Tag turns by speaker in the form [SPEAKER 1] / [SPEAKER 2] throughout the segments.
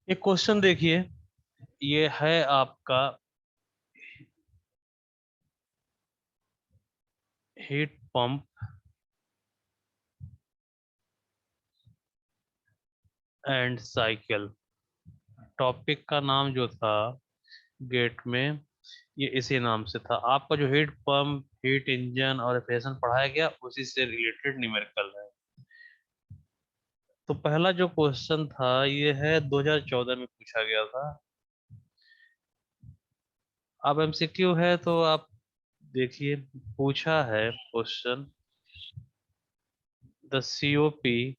[SPEAKER 1] एक क्वेश्चन देखिए, ये है आपका heat pump and cycle. Topic का नाम जो था गेट में, ये इसी नाम से था। आपका जो हीट पंप, हीट इंजन और ऑपरेशन पढ़ाया गया उसी से रिलेटेड न्यूमेरिकल है। तो पहला जो क्वेश्चन था ये है 2014 में पूछा गया था। अब एमसीक्यू है तो आप देखिए, पूछा है question, the COP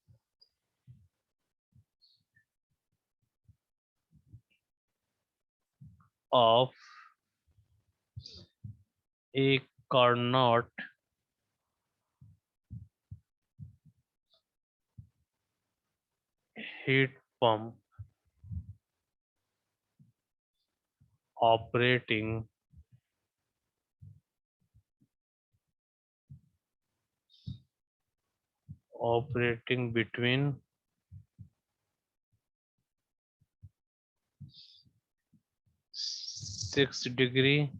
[SPEAKER 1] of A Carnot heat pump operating between 6 degree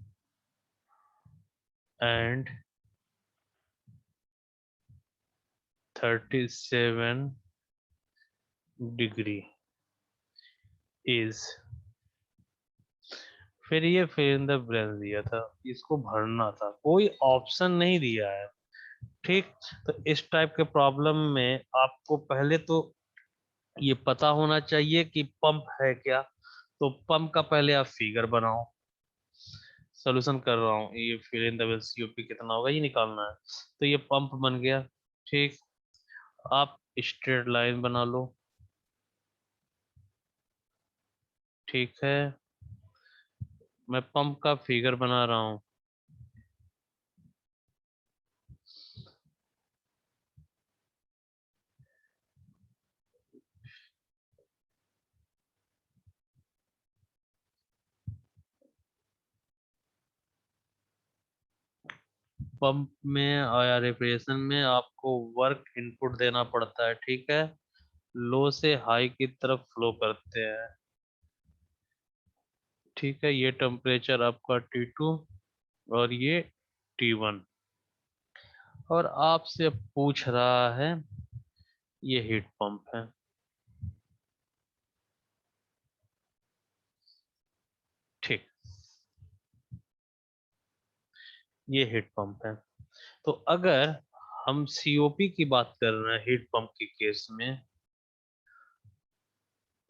[SPEAKER 1] and 37 degree is। फिर ये फिर इन द ब्लैंक्स दिया था, इसको भरना था, कोई ऑप्शन नहीं दिया है। ठीक, तो इस टाइप के प्रॉब्लम में आपको पहले तो ये पता होना चाहिए कि पंप है क्या। तो पंप का पहले आप फिगर बनाओ। सोल्यूशन कर रहा हूँ, ये फिल इन द सीओपी कितना होगा ये निकालना है। तो ये पंप बन गया। ठीक, आप स्ट्रेट लाइन बना लो। ठीक है, मैं पंप का फिगर बना रहा हूँ। पंप में या रेफ्रिजरेशन में आपको वर्क इनपुट देना पड़ता है। ठीक है, लो से हाई की तरफ फ्लो करते हैं। ठीक है, ये टेम्परेचर आपका T2 और ये T1, और आपसे पूछ रहा है ये हीट पंप है। ठीक, ये हीट पंप है। तो अगर हम सीओपी की बात कर रहे हैं हीट पंप के केस में,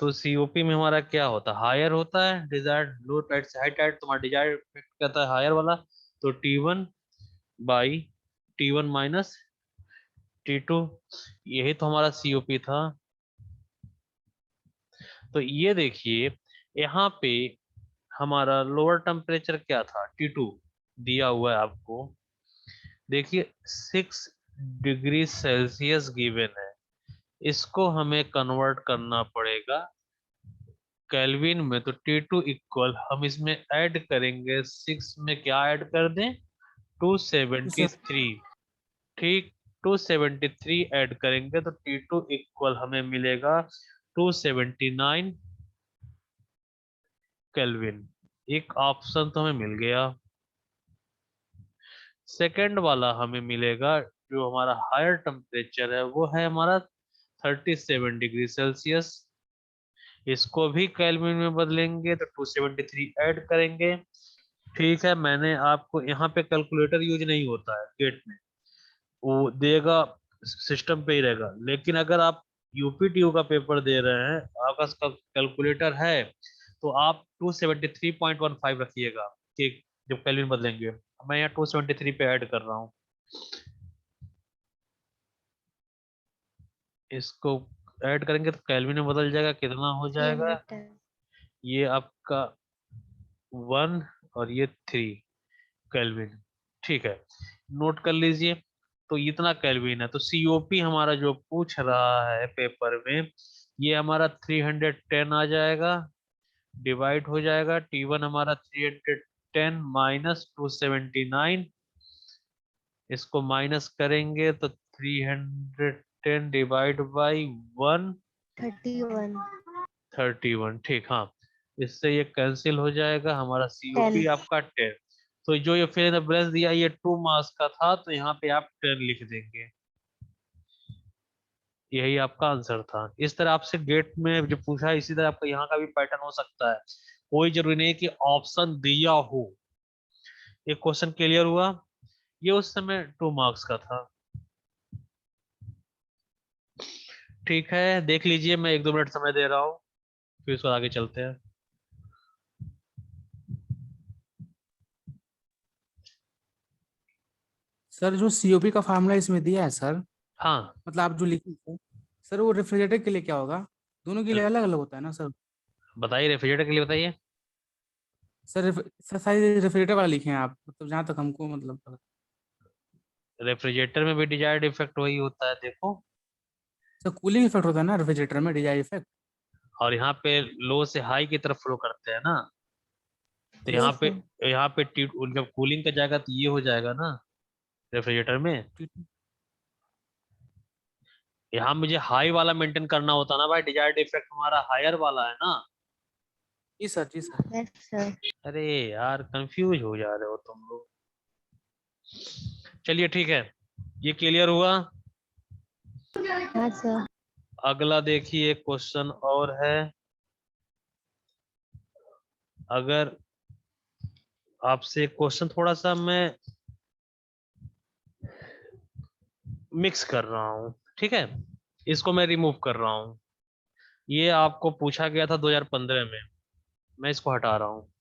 [SPEAKER 1] तो सीओपी में हमारा क्या होता है, हायर होता है डिजायर्ड लो टाइड से हाई टाइड, तुम्हारा डिजायर्ड इफेक्ट कहता है हायर वाला। तो T1 by T1 minus T2, यही तो हमारा सीओपी था। तो ये देखिए, यहाँ पे हमारा लोअर टेम्परेचर क्या था, T2 दिया हुआ है आपको। देखिए 6 डिग्री सेल्सियस गिवन है, इसको हमें कन्वर्ट करना पड़ेगा केल्विन में। तो T2 इक्वल हम इसमें ऐड करेंगे, 6 में क्या ऐड कर दें, 273। ठीक, 273 ऐड करेंगे तो T2 इक्वल हमें मिलेगा 279 केल्विन। एक ऑप्शन तो हमें मिल गया। सेकंड वाला हमें मिलेगा, जो हमारा हायर टेम्परेचर है वो है हमारा 37 डिग्री सेल्सियस। इसको भी केल्विन में बदलेंगे तो 273 ऐड करेंगे। ठीक है, मैंने आपको यहाँ पे कैलकुलेटर यूज नहीं होता है गेट में, वो देगा सिस्टम पे ही रहेगा। लेकिन अगर आप यूपीटीयू का पेपर दे रहे हैं, आपका कैलकुलेटर है, तो आप 273.15 रखिएगा कि जब केल्विन बदलेंगे। मैं यहाँ 273 पे ऐड कर रहा हूँ। इसको ऐड करेंगे तो केल्विन में बदल जाएगा, कितना हो जाएगा,
[SPEAKER 2] यूनिट है।
[SPEAKER 1] ये आपका 1 और ये 3 केल्विन। ठीक है, नोट कर लीजिए। तो इतना केल्विन है, तो सीओपी हमारा जो पूछ रहा है पेपर में, ये हमारा 310 आ जाएगा, डिवाइड हो जाएगा T1 हमारा 310 माइनस 279। इसको माइनस करेंगे तो 310 डिवाइड बाई 1,
[SPEAKER 2] 31।
[SPEAKER 1] 31, ठीक, हाँ, इससे ये कैंसिल हो जाएगा, हमारा COP
[SPEAKER 2] 10।
[SPEAKER 1] आपका 10। तो जो ये फिल इन द ब्लैंक्स दिया ये 2 मार्क्स का था, तो यहाँ पे आप 10 लिख देंगे। यही आपका आंसर था। इस तरह आपसे गेट में जो पूछा है इसी तरह आपका यहाँ का भी पैटर्न हो सकता है, कोई जरूरी नहीं कि ऑप्शन दिया हो। एक क्वेश्चन क्लियर हुआ? ये उस समय 2 मार्क्स का था। ठीक है, देख लीजिए, मैं 1-2 मिनट समय दे रहा हूँ, फिर उसको आगे चलते हैं।
[SPEAKER 3] सर जो सीओपी का फार्मूला इसमें दिया है सर,
[SPEAKER 1] हाँ,
[SPEAKER 3] मतलब आप जो लिखे थे सर, वो रेफ्रिजरेटर के लिए क्या होगा? दोनों के लिए अलग अलग होता है ना सर?
[SPEAKER 1] बताइए, रेफ्रिजरेटर के लिए बताइए।
[SPEAKER 3] सर सारे रेफ्रिजरेटर वाला लिखे हैं आप, मतलब जहाँ तक हमको मतलब पता।
[SPEAKER 1] रेफ्रिजरेटर में भी डिजायर्ड इफेक्ट वही होता है, देखो।
[SPEAKER 3] सर कूलिंग इफेक्ट होता है ना रेफ्रिजरेटर में, डिजाई इफेक्ट।
[SPEAKER 1] और यहाँ पे लो से हाई की तरफ फ्लो करते हैं ना, तो
[SPEAKER 2] यस
[SPEAKER 1] यहाँ पे,
[SPEAKER 2] सर।
[SPEAKER 1] जब कूलिंग का जाएगा तो ये हो जाएगा ना रेफ्रिजरेटर में। यहाँ मुझे हाई वाला मेंटेन करना होता ना भाई, डिजायर्ड इफेक्ट हमारा हायर वाला है ना।
[SPEAKER 3] जी सर, जी सर।
[SPEAKER 2] Yes sir.
[SPEAKER 1] अरे यार, कंफ्यूज हो जा रहे हो तुम लोग। चलिए ठीक है, ये क्लियर हुआ।
[SPEAKER 2] हाँ सर।
[SPEAKER 1] अगला देखिए, क्वेश्चन और है। अगर आपसे क्वेश्चन थोड़ा सा मैं मिक्स कर रहा हूँ, ठीक है, इसको मैं रिमूव कर रहा हूँ। ये आपको पूछा गया था 2015 में, मैं इसको हटा रहा हूँ।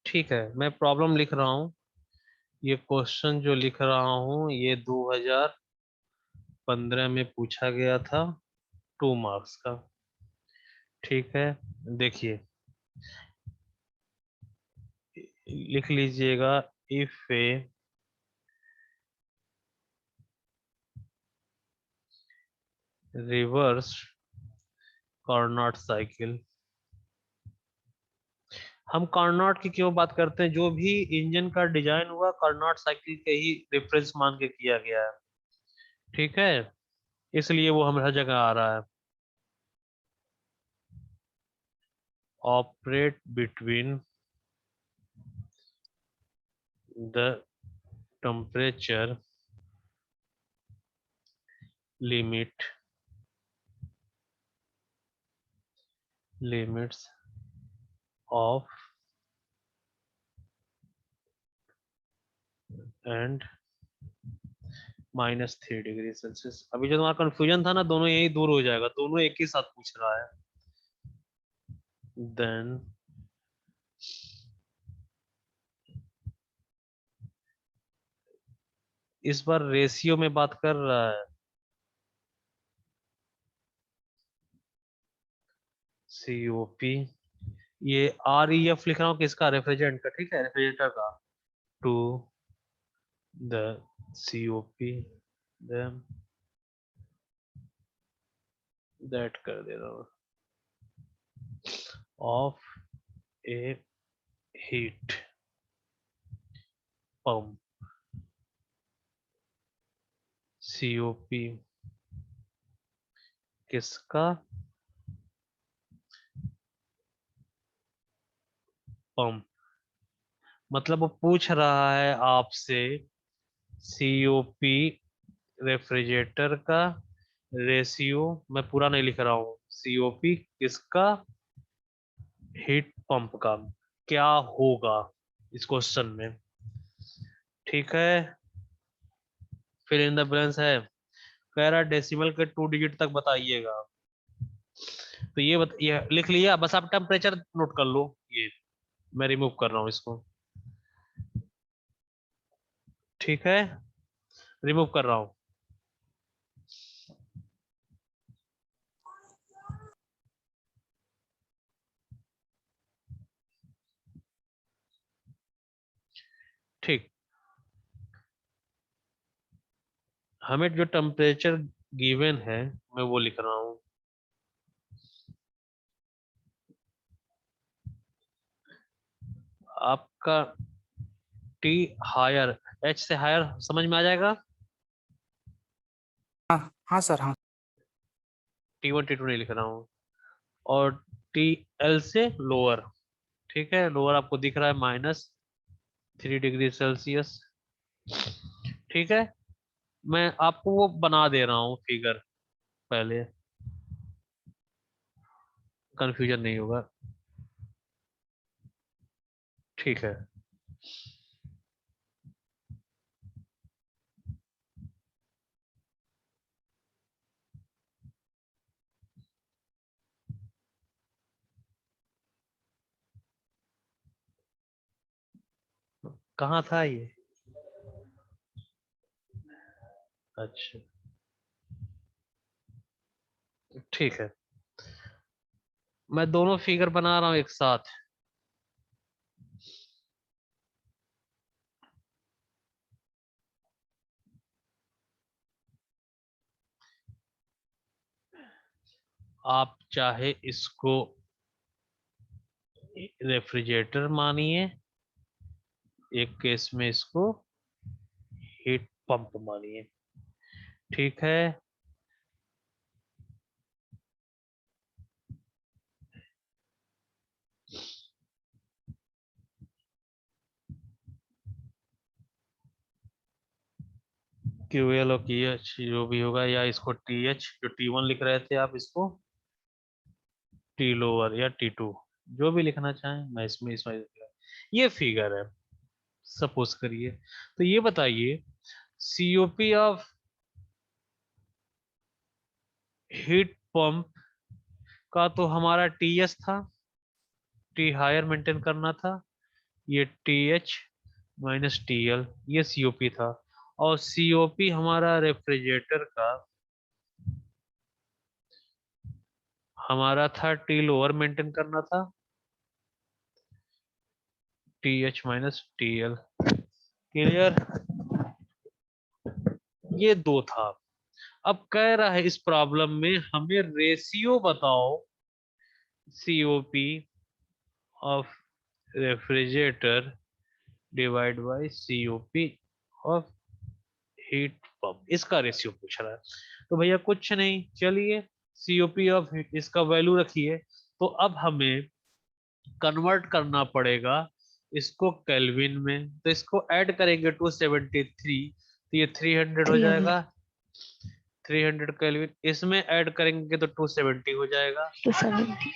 [SPEAKER 1] ठीक है, मैं प्रॉब्लम लिख रहा हूँ। ये क्वेश्चन जो लिख रहा हूँ ये 2015 में पूछा गया था, 2 मार्क्स का। ठीक है, देखिए, लिख लीजिएगा। If A reverse Carnot cycle, हम कार्नोट की क्यों बात करते हैं? जो भी इंजन का डिजाइन हुआ कार्नोट साइकिल के ही रेफरेंस मान के किया गया है, ठीक है, इसलिए वो हमें हर जगह आ रहा है। Operate between the temperature limit limits of and -3 degree Celsius. अभी जो तुम्हारा कंफ्यूजन था ना, दोनों यही दूर हो जाएगा, दोनों एक ही साथ पूछ रहा है। देन इस बार रेशियो में बात कर रहा है। COP, ये REF लिख रहा हूँ किसका? रेफ्रिजरेंट का, ठीक है, रेफ्रिजरेटर का। To the COP, then that कर दे रहा हूँ, of a heat pump. COP किसका? पंप। मतलब वो पूछ रहा है आपसे COP रेफ्रिजरेटर का रेशियो, मैं पूरा नहीं लिख रहा हूँ, COP किसका? हीट पंप का क्या होगा इस क्वेश्चन में, ठीक है। फिर इन द ब्लैंक्स है, कह रहा डेसिमल के 2 डिजिट तक बताइएगा। तो ये लिख लिया, बस आप टेम्परेचर नोट कर लो। ये मैं रिमूव कर रहा हूँ इसको, ठीक है, रिमूव कर रहा हूं। ठीक, हमें जो टेम्परेचर गिवन है मैं वो लिख रहा हूं। आपका टी हायर, एच से हायर समझ में आ जाएगा।
[SPEAKER 3] हाँ हाँ सर, हाँ।
[SPEAKER 1] T1 T2 नहीं लिख रहा हूँ। और टी एल से लोअर, ठीक है, लोअर आपको दिख रहा है -3 डिग्री सेल्सियस। ठीक है, मैं आपको वो बना दे रहा हूँ फिगर, पहले कंफ्यूजन नहीं होगा। ठीक है, कहाँ था ये? अच्छा, ठीक है, मैं दोनों फिगर बना रहा हूँ एक साथ। आप चाहे इसको रेफ्रिजरेटर मानिए, एक केस में इसको हीट पंप मानिए। ठीक है, QL और QH जो भी होगा, या इसको TH जो T1 लिख रहे थे आप इसको टी लोअर या T2, जो भी लिखना चाहें, मैं इसमें इसमें लिख रहा हूं। ये फिगर है, सपोज करिए। तो ये बताइए, COP ऑफ हीट पंप का तो हमारा TS था, टी हायर मेंटेन करना था। ये TH माइनस TL, ये COP था। और COP हमारा रेफ्रिजरेटर का हमारा था टी लोअर मेंटेन करना था, TH माइनस TL। क्लियर? ये दो था। अब कह रहा है इस प्रॉब्लम में हमें रेशियो बताओ COP of refrigerator divide by COP of heat pump, इसका रेशियो पूछ रहा है। तो भैया कुछ नहीं, चलिए COP ऑफ इसका वैल्यू रखिए। तो अब हमें कन्वर्ट करना पड़ेगा इसको केल्विन में, तो इसको ऐड करेंगे 273, तो ये 300 हो
[SPEAKER 2] 300
[SPEAKER 1] जाएगा। 300 केल्विन इसमें ऐड करेंगे तो 270 हो जाएगा।
[SPEAKER 2] 270।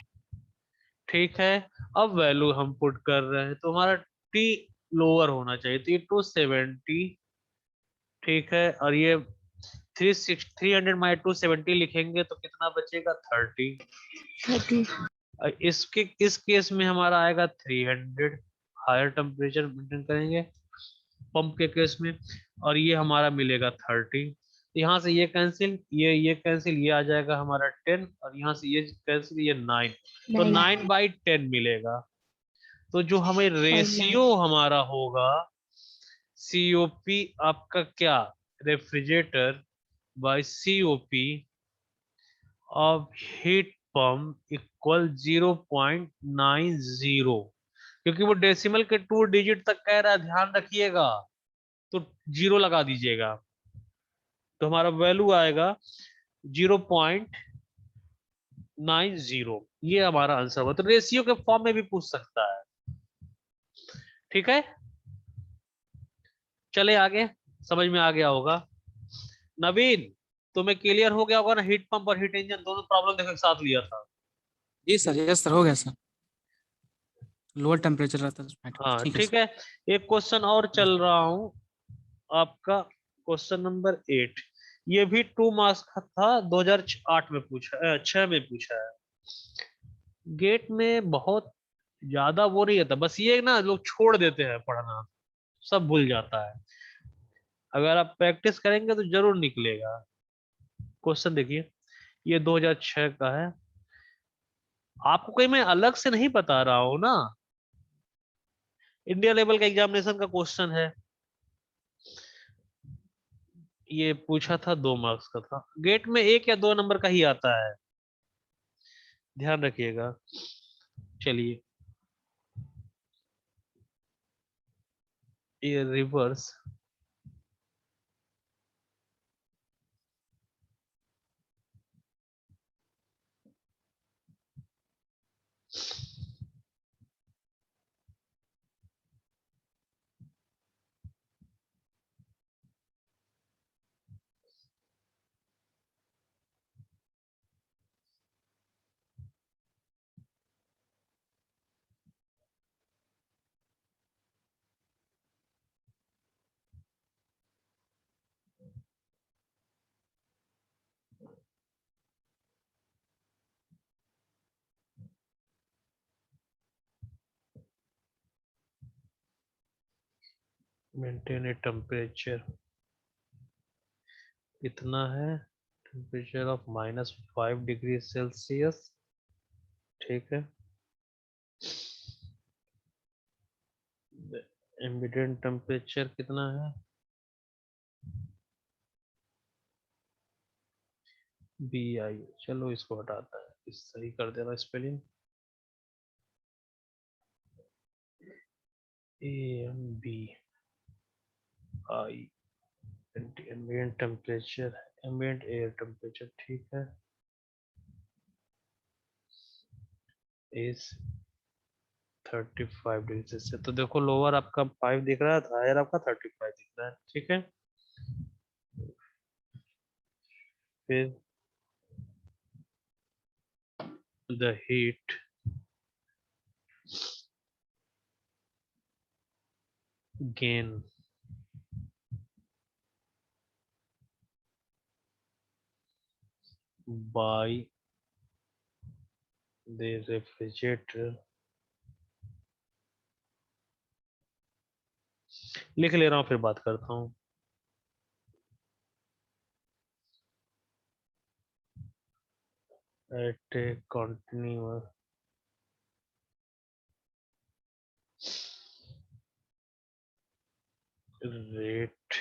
[SPEAKER 1] ठीक है, अब वैल्यू हम पुट कर रहे हैं, तो हमारा टी लोअर होना चाहिए, तो ये 270। ठीक है, और ये 300 माइनस 270 लिखेंगे तो कितना बचेगा? 30।
[SPEAKER 2] 30।
[SPEAKER 1] इसके इस केस में हमारा आएगा 300, हायर टेम्परेचर मेंटेन करेंगे पंप के केस में। और ये हमारा मिलेगा 30। यहाँ से ये कैंसिल, ये कैंसिल, ये आ जाएगा हमारा 10, और यहाँ से ये कैंसिल, ये 9। तो
[SPEAKER 2] 9
[SPEAKER 1] 9/10 मिलेगा। तो जो हमें
[SPEAKER 2] और 9।
[SPEAKER 1] रेशियो हमारा होगा COP आपका क्या, refrigerator by COP of heat pump equal 0.90, क्योंकि वो डेसिमल के 2 डिजिट तक कह रहा है, ध्यान रखिएगा, तो 0 लगा दीजिएगा, तो हमारा वैल्यू आएगा 0.90। ये हमारा आंसर हुआ। तो रेशियो के फॉर्म में भी पूछ सकता है। ठीक है, चले आगे, समझ में आ गया होगा। नवीन, तुम्हें क्लियर हो गया होगा ना, हीट पंप और हीट इंजन दोनों प्रॉब्लम देखो एक साथ लिया था।
[SPEAKER 3] जी सर, यस सर, हो गया सर। लोअर टेम्परेचर रहता है उसमें।
[SPEAKER 1] हाँ
[SPEAKER 3] ठीक है
[SPEAKER 1] ठीक
[SPEAKER 3] सर।
[SPEAKER 1] है, एक क्वेश्चन और चल रहा हूं आपका, क्वेश्चन नंबर 8। ये भी 2 मार्क्स का था, 2008 में पूछा, 6 में पूछा है। गेट में बहुत ज्यादा वो नहीं रहता, बस ये ना लोग छोड़ देते हैं पढ़ना, सब भूल जाता है। अगर आप प्रैक्टिस करेंगे तो जरूर निकलेगा। क्वेश्चन देखिए, ये 2006 का है। आपको कोई मैं अलग से नहीं बता रहा हूं ना, इंडिया लेवल का एग्जामिनेशन का क्वेश्चन है। ये पूछा था 2 मार्क्स का था, गेट में 1 या 2 नंबर का ही आता है, ध्यान रखिएगा। चलिए, ये रिवर्स मेंटेन ए टेम्परेचर कितना है, टेम्परेचर ऑफ -5 डिग्री सेल्सियस, ठीक है। एम्बिएंट टेम्परेचर कितना है, BI। चलो इसको हटाता है, इस सही कर देना spelling, AMBI। Ambient temperature, ambient air temperature, ठीक है, इज 35 डिग्री सेल्सियस। तो देखो लोअर आपका 5 दिख रहा था, हायर आपका 35 दिख रहा है, ठीक है। फिर the heat gain by the refrigerator, लिख ले रहा हूँ फिर बात करता हूँ। At a continuous rate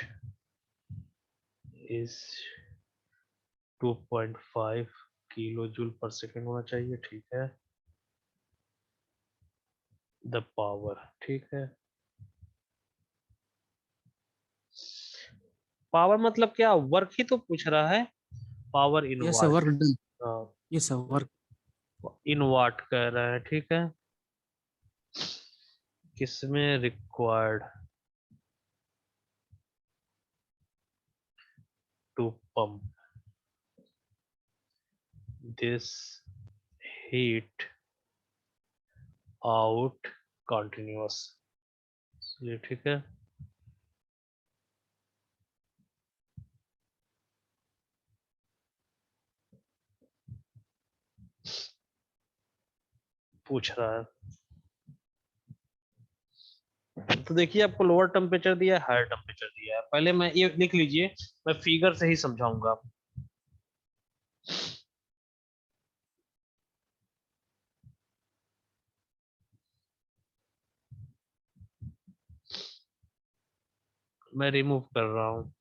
[SPEAKER 1] is 2.5 kilojoule per second होना चाहिए, ठीक है। द पावर, ठीक है। पावर मतलब क्या, वर्क ही तो पूछ रहा है, पावर इन
[SPEAKER 3] ये सब
[SPEAKER 1] वाट।
[SPEAKER 3] वर्क डन, ये सब वर्क।
[SPEAKER 1] इन वाट कह रहा है, ठीक है। किसमें required to pump this heat out continuous, ये ठीक है। पूछ रहा है, तो देखिए आपको लोअर टेम्परेचर दिया है, हायर टेम्परेचर दिया है। पहले मैं ये लिख लीजिए, मैं फिगर से ही समझाऊंगा। मैं रिमूव कर रहा हूँ।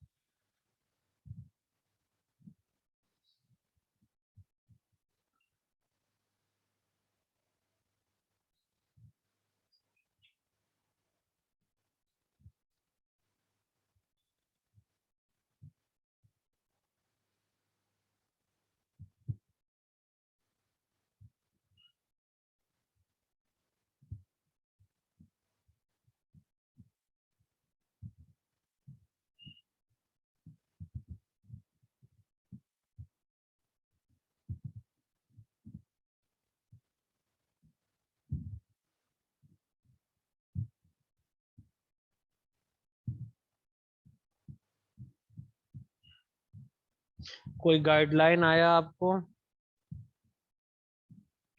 [SPEAKER 1] कोई गाइडलाइन आया आपको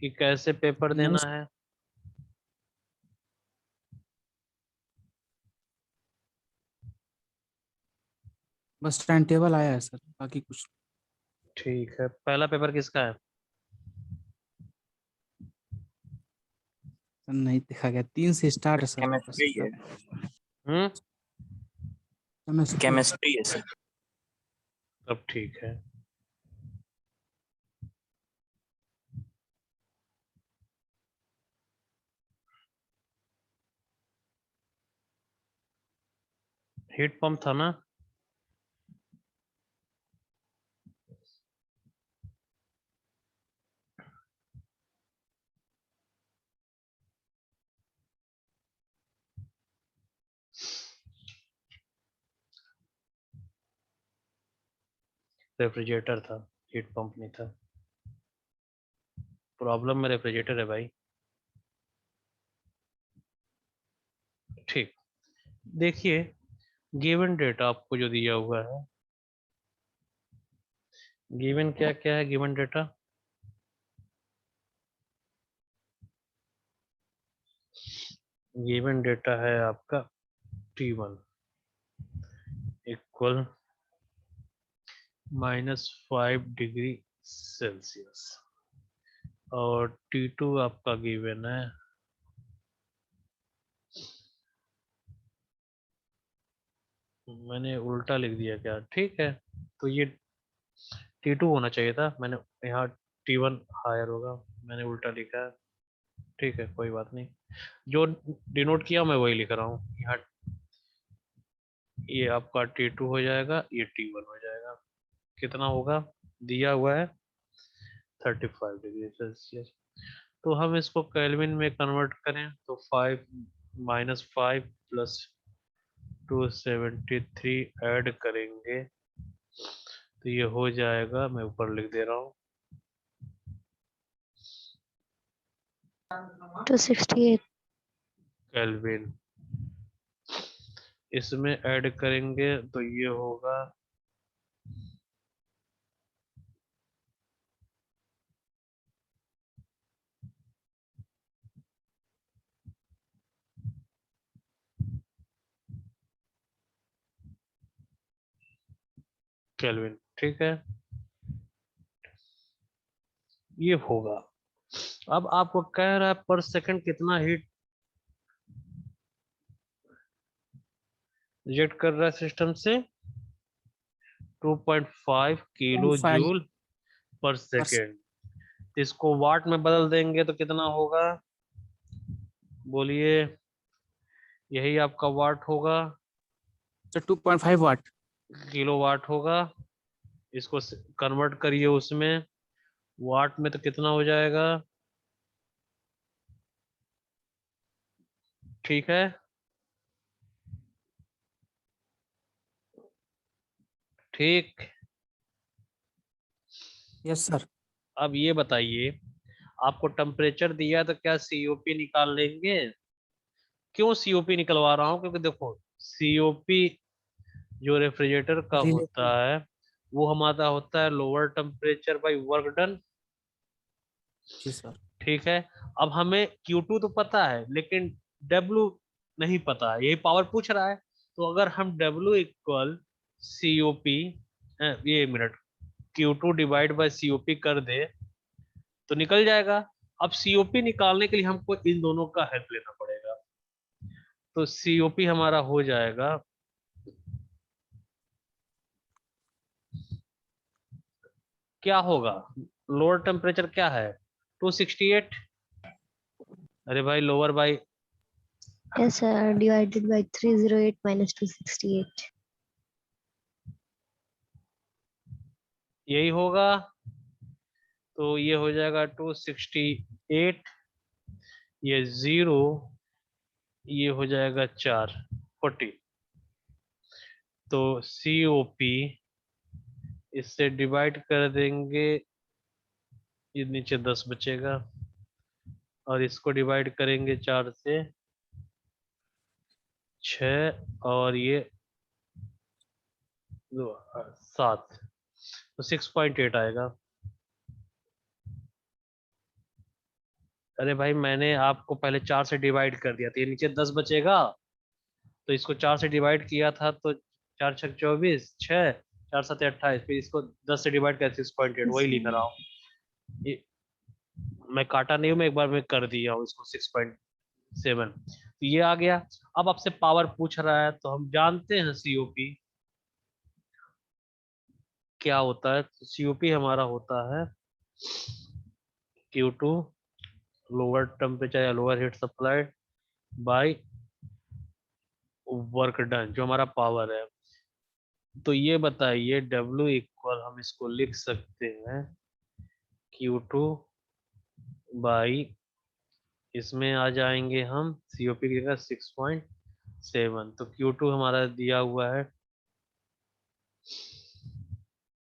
[SPEAKER 1] कि कैसे पेपर
[SPEAKER 3] नहीं,
[SPEAKER 1] देना है?
[SPEAKER 3] बस टाइम टेबल आया है सर, बाकी कुछ
[SPEAKER 1] ठीक है, पहला पेपर किसका है?
[SPEAKER 3] नहीं देखा गया। 3 से स्टार्ट है सर बस।
[SPEAKER 4] केमिस्ट्री है।
[SPEAKER 1] हम्म,
[SPEAKER 3] केमिस्ट्री।
[SPEAKER 4] केमिस्ट्री है सर।
[SPEAKER 1] तब ठीक है। हीट पंप था ना? रेफ्रिजरेटर था, हीट पंप नहीं था। प्रॉब्लम में रेफ्रिजरेटर है भाई। ठीक, देखिए गिवन डेटा आपको जो दिया हुआ है, गिवन क्या क्या है गिवन डेटा? गिवन डेटा है आपका T1 इक्वल -5 डिग्री सेल्सियस और T2 आपका गिवन है मैंने उल्टा लिख दिया क्या? ठीक है, तो ये T2 होना चाहिए था, मैंने यहाँ T1 हायर होगा, मैंने उल्टा लिखा है। ठीक है, कोई बात नहीं, जो डिनोट किया मैं वही लिख रहा हूँ यहाँ। ये आपका T2 हो जाएगा, ये T1 हो जाएगा। कितना होगा? दिया हुआ है 35 डिग्री सेल्सियस। तो हम इसको केल्विन में कन्वर्ट करें तो 5 -5 प्लस 273 ऐड करेंगे तो ये हो जाएगा, मैं ऊपर लिख दे रहा हूँ
[SPEAKER 2] 268
[SPEAKER 1] केल्विन। इसमें ऐड करेंगे तो ये होगा केल्विन। ठीक है, ये होगा। अब आपको कह रहा है पर सेकंड कितना हीट रिजेक्ट कर रहा है सिस्टम से? 2.5 किलो
[SPEAKER 3] 5
[SPEAKER 1] जूल पर सेकेंड। इसको वाट में बदल देंगे तो कितना होगा? बोलिए, यही आपका वाट होगा,
[SPEAKER 3] सर 2.5 वाट।
[SPEAKER 1] किलो वाट होगा। इसको कन्वर्ट करिए उसमें, वाट में तो कितना हो जाएगा? ठीक है, ठीक।
[SPEAKER 3] Yes sir.
[SPEAKER 1] अब ये बताइए, आपको टेम्परेचर दिया तो क्या सीओपी निकाल लेंगे? क्यों सीओपी निकलवा रहा हूँ? क्योंकि देखो सीओपी जो रेफ्रिजरेटर का होता
[SPEAKER 3] रिलेटिव।
[SPEAKER 1] है वो हमारा होता है lower temperature by work done.
[SPEAKER 3] जी सर।
[SPEAKER 1] ठीक है, अब हमें Q2 तो पता है लेकिन W नहीं पता है, यही पावर पूछ रहा है। तो अगर हम W इक्वल COP, ये एक minute, Q2 divide by COP कर दे तो निकल जाएगा। अब COP निकालने के लिए हमको इन दोनों का हेल्प लेना पड़ेगा। तो COP हमारा हो जाएगा, क्या होगा? लोअर टेम्परेचर क्या है? 268। अरे भाई lower by,
[SPEAKER 2] yes sir, divided by 308 minus 268
[SPEAKER 1] यही होगा। तो ये हो जाएगा 268, ये 0, ये हो जाएगा 4, 40। तो COP इससे डिवाइड कर देंगे, ये नीचे 10 बचेगा और इसको डिवाइड करेंगे 4 से 6 और ये 7, तो 6.8 आएगा। अरे भाई मैंने आपको पहले 4 से डिवाइड कर दिया तो ये नीचे 10 बचेगा, तो इसको 4 से डिवाइड किया था तो 4 छक 24, 6, 4 7 28, फिर इसको 10 से डिवाइड कर 6.8, वही लिख रहा हूँ। ये मैं काटा नहीं हूँ, मैं एक बार में कर दिया हूँ इसको 6.7। तो ये आ गया। अब आपसे पावर पूछ रहा है, तो हम जानते हैं सीओपी क्या होता है। सीओपी हमारा होता है Q2 लोअर टेम्परेचर या lower heat supplied by work done, जो हमारा पावर है। तो ये बताइए W इक्वल हम इसको लिख सकते हैं Q2 बाई, इसमें आ जाएंगे हम सीओपी की जगह 6.7। तो Q2 हमारा दिया हुआ है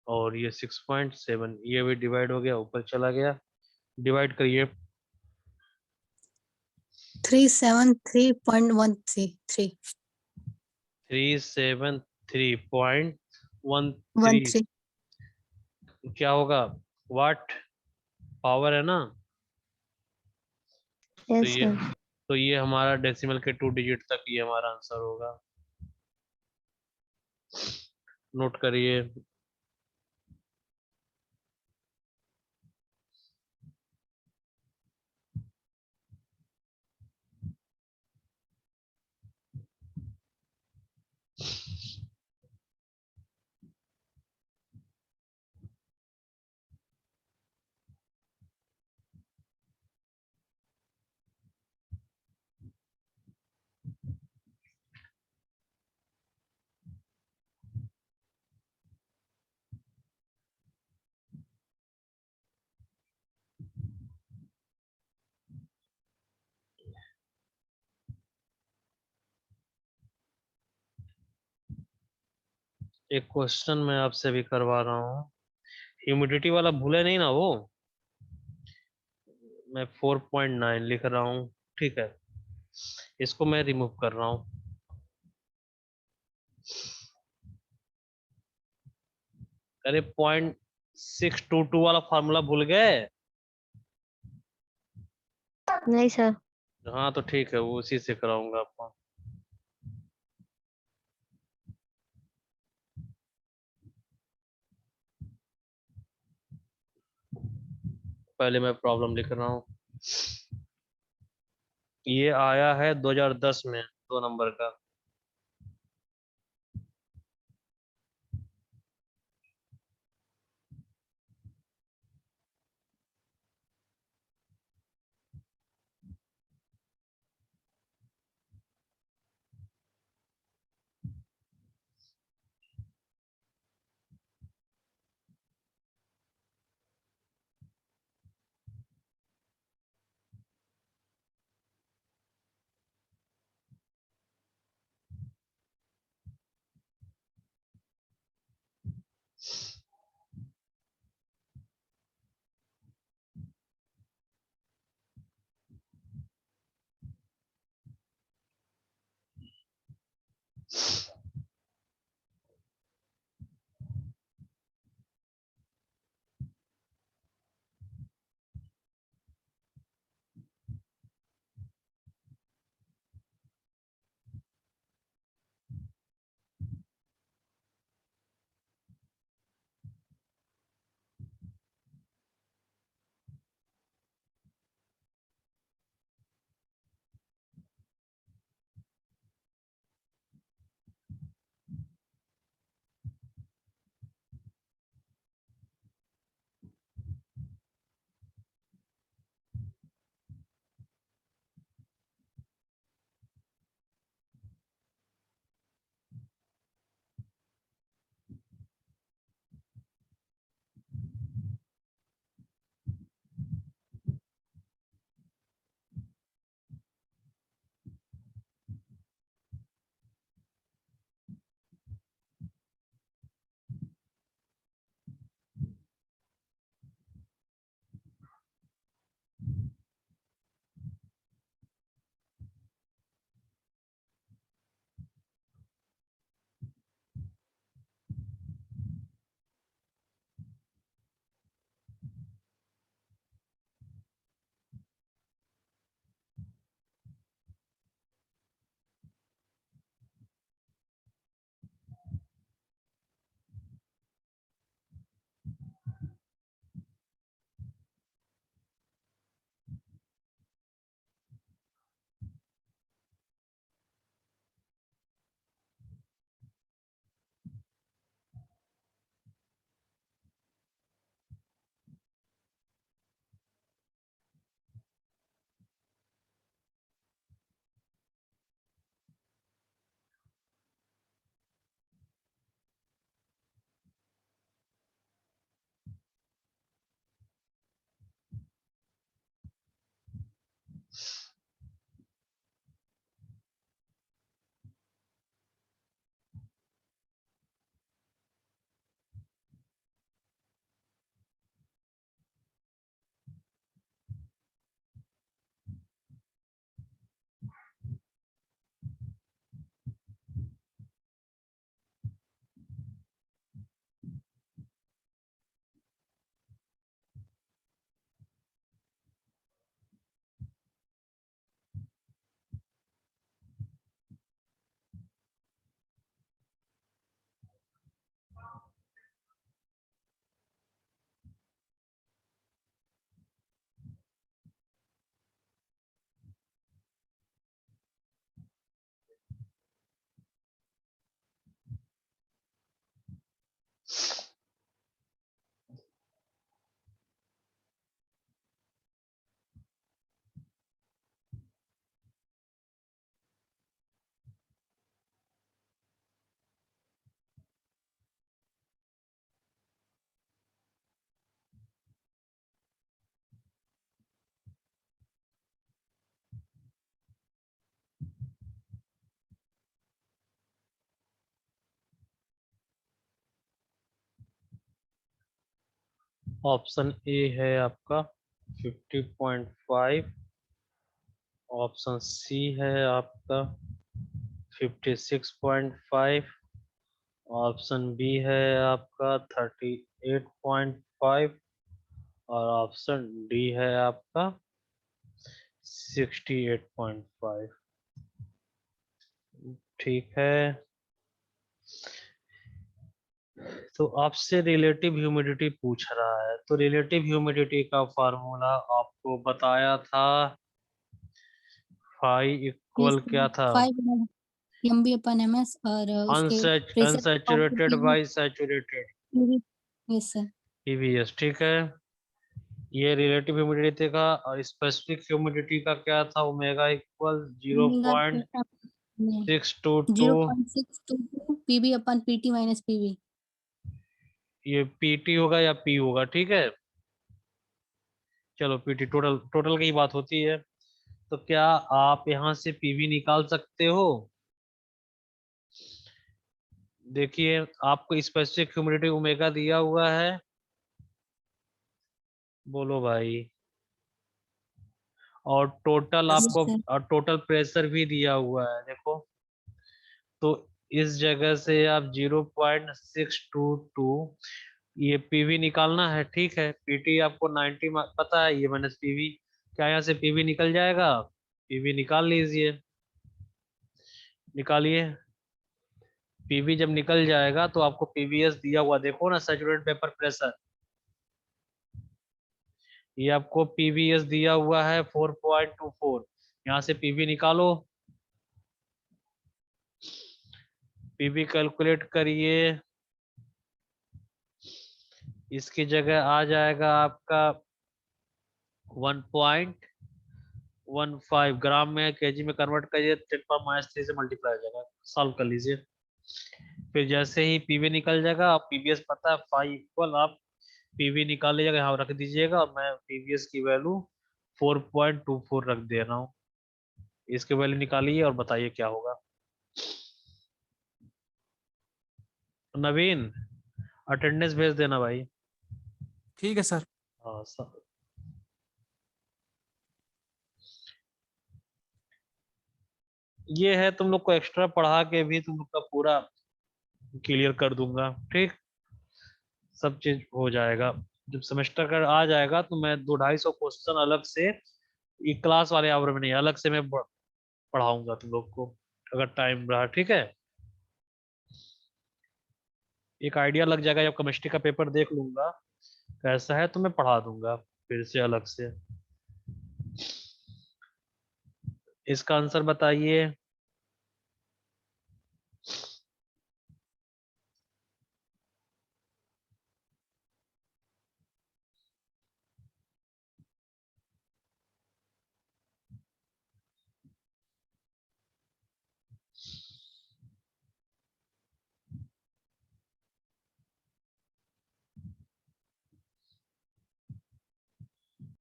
[SPEAKER 1] और ये 6.7, ये भी डिवाइड हो गया, ऊपर चला गया। डिवाइड करिए
[SPEAKER 4] 373.133
[SPEAKER 1] 373.13 क्या होगा, वाट पावर है ना। तो
[SPEAKER 2] Yes,
[SPEAKER 1] ये
[SPEAKER 2] sir.
[SPEAKER 1] तो ये हमारा डेसिमल के 2 डिजिट तक ये हमारा आंसर होगा। नोट करिए। एक क्वेश्चन मैं आपसे भी करवा रहा हूँ, ह्यूमिडिटी वाला भूले नहीं ना वो। मैं 4.9 लिख रहा हूँ, ठीक है। इसको मैं रिमूव कर रहा हूँ। अरे 0.622 वाला फार्मूला भूल गए।
[SPEAKER 2] नहीं sir.
[SPEAKER 1] हाँ तो ठीक है, वो उसी से कराऊंगा आपको। पहले मैं प्रॉब्लम लिख रहा हूँ। ये आया है 2010 में, 2 नंबर का। ऑप्शन ए है आपका 50.5, ऑप्शन सी है आपका 56.5, ऑप्शन बी है आपका 38.5 और ऑप्शन डी है आपका 68.5। ठीक है, तो आपसे रिलेटिव ह्यूमिडिटी पूछ रहा है, तो रिलेटिव ह्यूमिडिटी का फार्मूला आपको बताया था, फाई इक्वल क्या था,
[SPEAKER 4] 5 MB अपन MS और उसके pressure
[SPEAKER 1] unsaturated by saturated
[SPEAKER 4] yes sir
[SPEAKER 1] PVS. ठीक है, ये रिलेटिव ह्यूमिडिटी का, और स्पेसिफिक ह्यूमिडिटी का क्या था, ओमेगा इक्वल 0.622,
[SPEAKER 4] 0.622 PB अपन PT माइनस PV।
[SPEAKER 1] ये पीटी होगा या पी होगा। ठीक है, चलो पीटी टोटल, टोटल की बात होती है। तो क्या आप यहां से पीवी निकाल सकते हो? देखिए, आपको स्पेसिफिक ह्यूमिडिटी ओमेगा दिया हुआ है, बोलो भाई, और टोटल
[SPEAKER 4] Yes,
[SPEAKER 1] आपको,
[SPEAKER 4] sir.
[SPEAKER 1] और टोटल प्रेशर भी दिया हुआ है, देखो। तो इस जगह से आप 0.622, ये पीवी निकालना है। ठीक है, पीटी आपको 90 पता है, ये माइनस पीवी, क्या यहाँ से पीवी निकल जाएगा? पीवी निकाल लीजिए, निकालिए। पीवी जब निकल जाएगा तो आपको पीवीएस दिया हुआ, देखो ना, सैचुरेटेड वेपर प्रेशर, ये आपको पीवीएस दिया हुआ है 4.24। यहाँ से पीवी निकालो, पीवी कैलकुलेट करिए, इसकी जगह आ जाएगा आपका 1.15 ग्राम में, केजी में कन्वर्ट करिए, 10⁻³ से मल्टीप्लाई हो जाएगा, सॉल्व कर लीजिए। फिर जैसे ही पीवी निकल जाएगा, आप पीवीएस पता है, फाई इक्वल, आप पीवी निकाल लीजिएगा, यहाँ रख दीजिएगा, और मैं पीवीएस की वैल्यू 4.24 रख दे रहा हूँ। इसकी वैल्यू निकालिए और बताइए क्या होगा। नवीन, अटेंडेंस भेज देना भाई।
[SPEAKER 3] ठीक है सर।
[SPEAKER 1] हाँ सर। ये है, तुम लोग को एक्स्ट्रा पढ़ा के भी तुम लोग का पूरा क्लियर कर दूंगा। ठीक, सब चीज हो जाएगा। जब सेमेस्टर का आ जाएगा तो मैं 200-250 क्वेश्चन अलग से, ये क्लास वाले आवर में नहीं, अलग से मैं पढ़ाऊंगा तुम लोग को, अगर टाइम रहा। ठीक है, एक आइडिया लग जाएगा, जब केमिस्ट्री का पेपर देख लूंगा कैसा है तो मैं पढ़ा दूंगा फिर से अलग से। इसका आंसर बताइए।